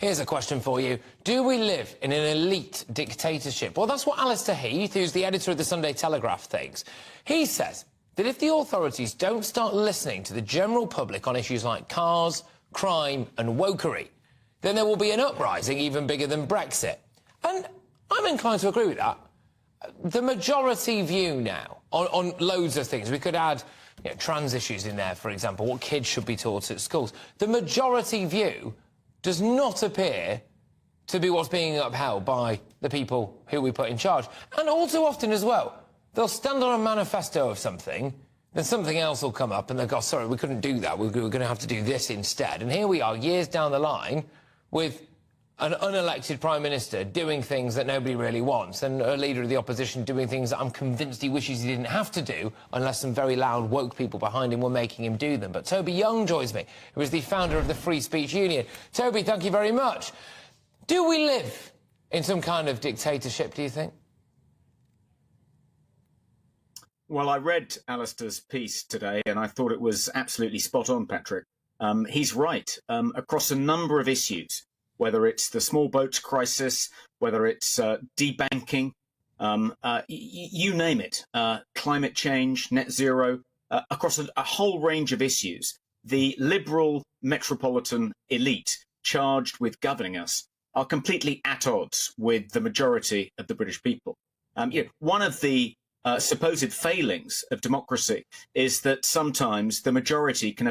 Here's a question for you. Do we live in an elite dictatorship? Well, that's what Allister Heath, who's the editor of the Sunday Telegraph, thinks. He says that if the authorities don't start listening to the general public on issues like cars, crime and wokery, then there will be an uprising even bigger than Brexit. And I'm inclined to agree with that. The majority view now on loads of things, we could add trans issues in there, for example, what kids should be taught at schools. The majority view does not appear to be what's being upheld by the people who we put in charge. And all too often as well, they'll stand on a manifesto of something, then something else will come up and they'll go, sorry, we couldn't do that, we're going to have to do this instead. And here we are, years down the line, with an unelected Prime Minister doing things that nobody really wants, and a leader of the opposition doing things that I'm convinced he wishes he didn't have to do unless some very loud woke people behind him were making him do them. But Toby Young joins me, who is the founder of the Free Speech Union. Toby, thank you very much. Do we live in some kind of dictatorship, do you think? Well, I read Allister's piece today and I thought it was absolutely spot on, Patrick. He's right. Across a number of issues, whether it's the small boats crisis, whether it's debanking, you name it, climate change, net zero, across a whole range of issues, the liberal metropolitan elite charged with governing us are completely at odds with the majority of the British people. One of the supposed failings of democracy is that sometimes the majority can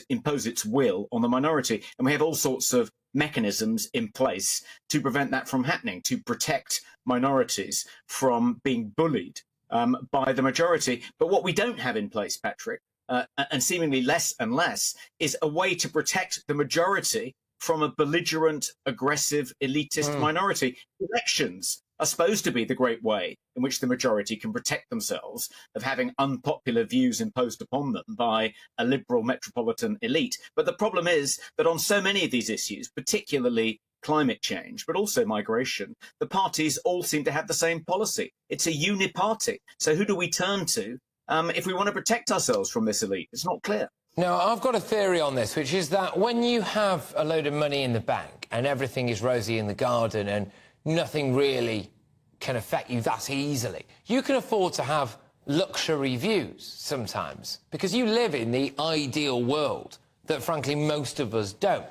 impose its will on the minority, and we have all sorts of mechanisms in place to prevent that from happening, to protect minorities from being bullied by the majority. But what we don't have in place, Patrick, and seemingly less and less, is a way to protect the majority from a belligerent, aggressive, elitist minority. Elections are supposed to be the great way in which the majority can protect themselves of having unpopular views imposed upon them by a liberal metropolitan elite. But the problem is that on so many of these issues, particularly climate change, but also migration, the parties all seem to have the same policy. It's a uniparty. So who do we turn to if we want to protect ourselves from this elite? It's not clear. Now, I've got a theory on this, which is that when you have a load of money in the bank and everything is rosy in the garden and nothing really can affect you that easily, you can afford to have luxury views sometimes because you live in the ideal world that, frankly, most of us don't.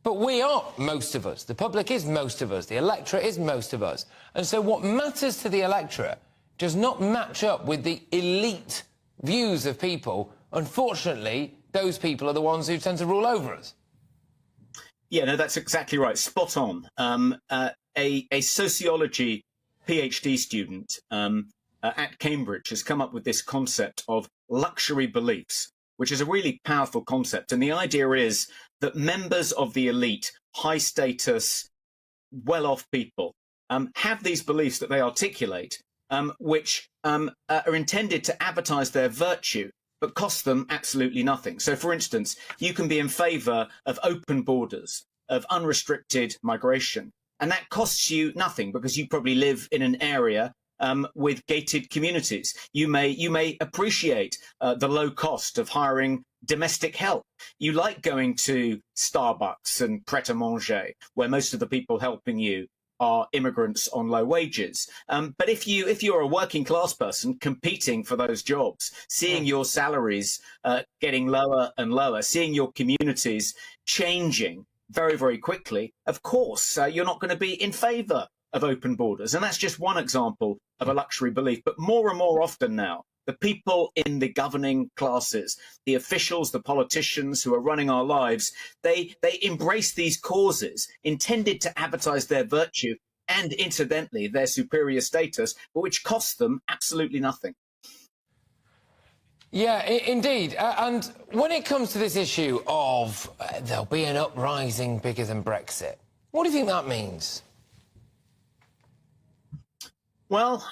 But we are most of us. The public is most of us. The electorate is most of us. And so what matters to the electorate does not match up with the elite views of people. Unfortunately, those people are the ones who tend to rule over us. Yeah, no, that's exactly right. Spot on. A sociology PhD student at Cambridge has come up with this concept of luxury beliefs, which is a really powerful concept. And the idea is that members of the elite, high status, well-off people, have these beliefs that they articulate, which are intended to advertise their virtue, but cost them absolutely nothing. So, for instance, you can be in favour of open borders, of unrestricted migration, and that costs you nothing because you probably live in an area with gated communities. You may appreciate the low cost of hiring domestic help. You like going to Starbucks and Pret-a-Manger, where most of the people helping you are immigrants on low wages. But if you're a working class person competing for those jobs, seeing your salaries getting lower and lower, seeing your communities changing very, very quickly, of course, you're not going to be in favour of open borders. And that's just one example of a luxury belief. But more and more often now, the people in the governing classes, the officials, the politicians who are running our lives, they embrace these causes intended to advertise their virtue and, incidentally, their superior status, but which costs them absolutely nothing. Yeah, indeed. And when it comes to this issue of there'll be an uprising bigger than Brexit, what do you think that means? Well,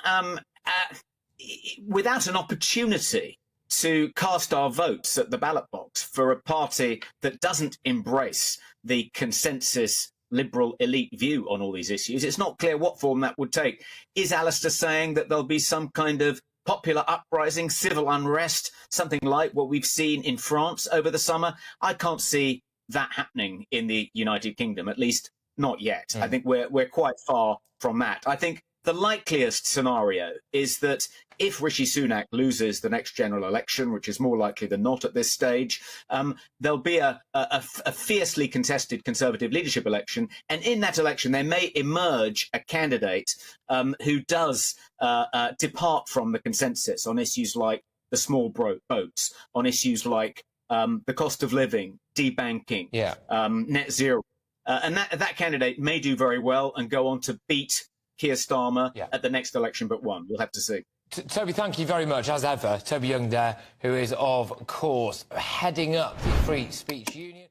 without an opportunity to cast our votes at the ballot box for a party that doesn't embrace the consensus liberal elite view on all these issues, it's not clear what form that would take. Is Allister saying that there'll be some kind of popular uprising, civil unrest, something like what we've seen in France over the summer? I can't see that happening in the United Kingdom, at least not yet. I think we're quite far from that. I think the likeliest scenario is that if Rishi Sunak loses the next general election, which is more likely than not at this stage, there'll be a fiercely contested Conservative leadership election. And in that election, there may emerge a candidate who does depart from the consensus on issues like the small boats, on issues like the cost of living, debanking, net zero. And that candidate may do very well and go on to beat Keir Starmer at the next election but one. We'll have to see. Toby, thank you very much, as ever. Toby Young there, who is, of course, heading up the Free Speech Union.